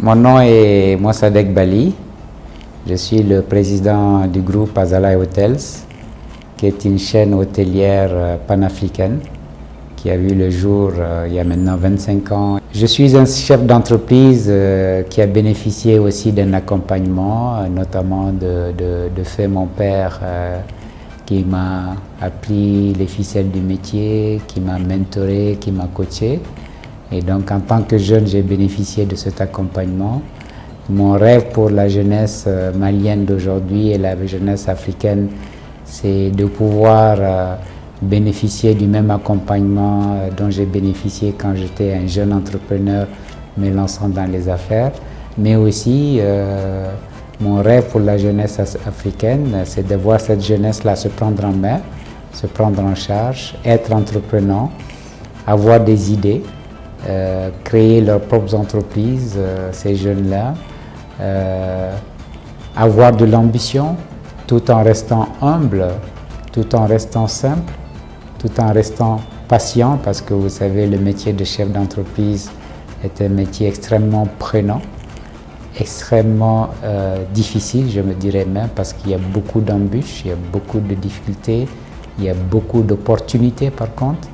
Mon nom est Mossadegh Bali. Je suis le président du groupe Azalai Hotels, qui est une chaîne hôtelière panafricaine qui a vu le jour il y a maintenant 25 ans. Je suis un chef d'entreprise qui a bénéficié aussi d'un accompagnement, notamment de fait mon père qui m'a appris les ficelles du métier, qui m'a mentoré, qui m'a coaché. Et donc en tant que jeune, j'ai bénéficié de cet accompagnement. Mon rêve pour la jeunesse malienne d'aujourd'hui et la jeunesse africaine, c'est de pouvoir bénéficier du même accompagnement dont j'ai bénéficié quand j'étais un jeune entrepreneur me lançant dans les affaires. Mais aussi, mon rêve pour la jeunesse africaine, c'est de voir cette jeunesse-là se prendre en main, se prendre en charge, être entreprenant, avoir des idées, créer leurs propres entreprises, ces jeunes-là, avoir de l'ambition tout en restant humble, tout en restant simple, tout en restant patient, parce que vous savez, le métier de chef d'entreprise est un métier extrêmement prenant, extrêmement difficile, je me dirais même, parce qu'il y a beaucoup d'embûches, il y a beaucoup de difficultés, il y a beaucoup d'opportunités par contre,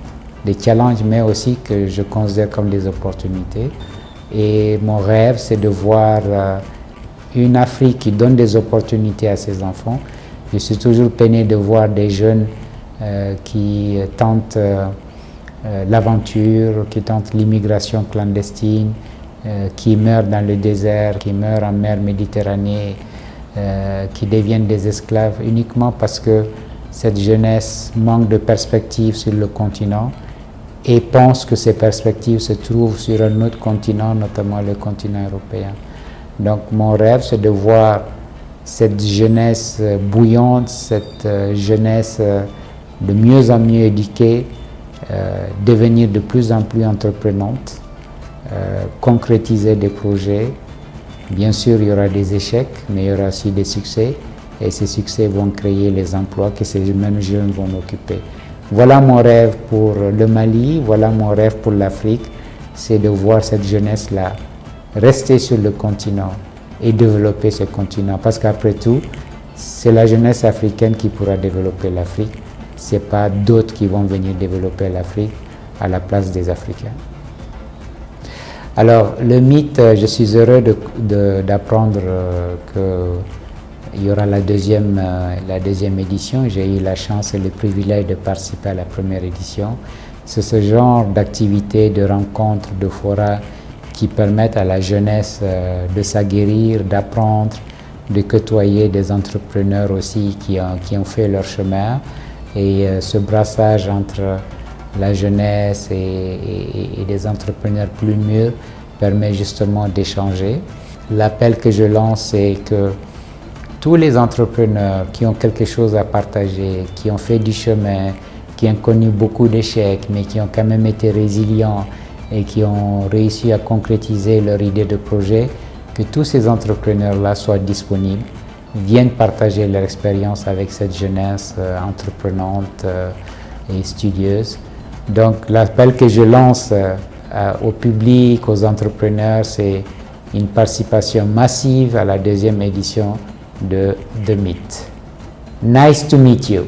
des challenges, mais aussi que je considère comme des opportunités. Et mon rêve, c'est de voir une Afrique qui donne des opportunités à ses enfants. Je suis toujours peiné de voir des jeunes qui tentent l'aventure, qui tentent l'immigration clandestine, qui meurent dans le désert, qui meurent en mer Méditerranée, qui deviennent des esclaves uniquement parce que cette jeunesse manque de perspectives sur le continent et pense que ces perspectives se trouvent sur un autre continent, notamment le continent européen. Donc mon rêve, c'est de voir cette jeunesse bouillante, cette jeunesse de mieux en mieux éduquée, devenir de plus en plus entreprenante, concrétiser des projets. Bien sûr, il y aura des échecs, mais il y aura aussi des succès. Et ces succès vont créer les emplois que ces mêmes jeunes vont occuper. Voilà mon rêve pour le Mali, voilà mon rêve pour l'Afrique, c'est de voir cette jeunesse-là rester sur le continent et développer ce continent. Parce qu'après tout, c'est la jeunesse africaine qui pourra développer l'Afrique. Ce n'est pas d'autres qui vont venir développer l'Afrique à la place des Africains. Alors, le mythe, je suis heureux d'apprendre qu'il y aura la deuxième édition. J'ai eu la chance et le privilège de participer à la première édition. C'est ce genre d'activité, de rencontres, de forats qui permettent à la jeunesse de s'aguerrir, d'apprendre, de côtoyer des entrepreneurs aussi qui ont fait leur chemin. Et ce brassage entre la jeunesse et des entrepreneurs plus mûrs permet justement d'échanger. L'appel que je lance, c'est que tous les entrepreneurs qui ont quelque chose à partager, qui ont fait du chemin, qui ont connu beaucoup d'échecs, mais qui ont quand même été résilients et qui ont réussi à concrétiser leur idée de projet, que tous ces entrepreneurs-là soient disponibles, viennent partager leur expérience avec cette jeunesse entreprenante et studieuse. Donc l'appel que je lance au public, aux entrepreneurs, c'est une participation massive à la deuxième édition de The Meet. Nice to meet you.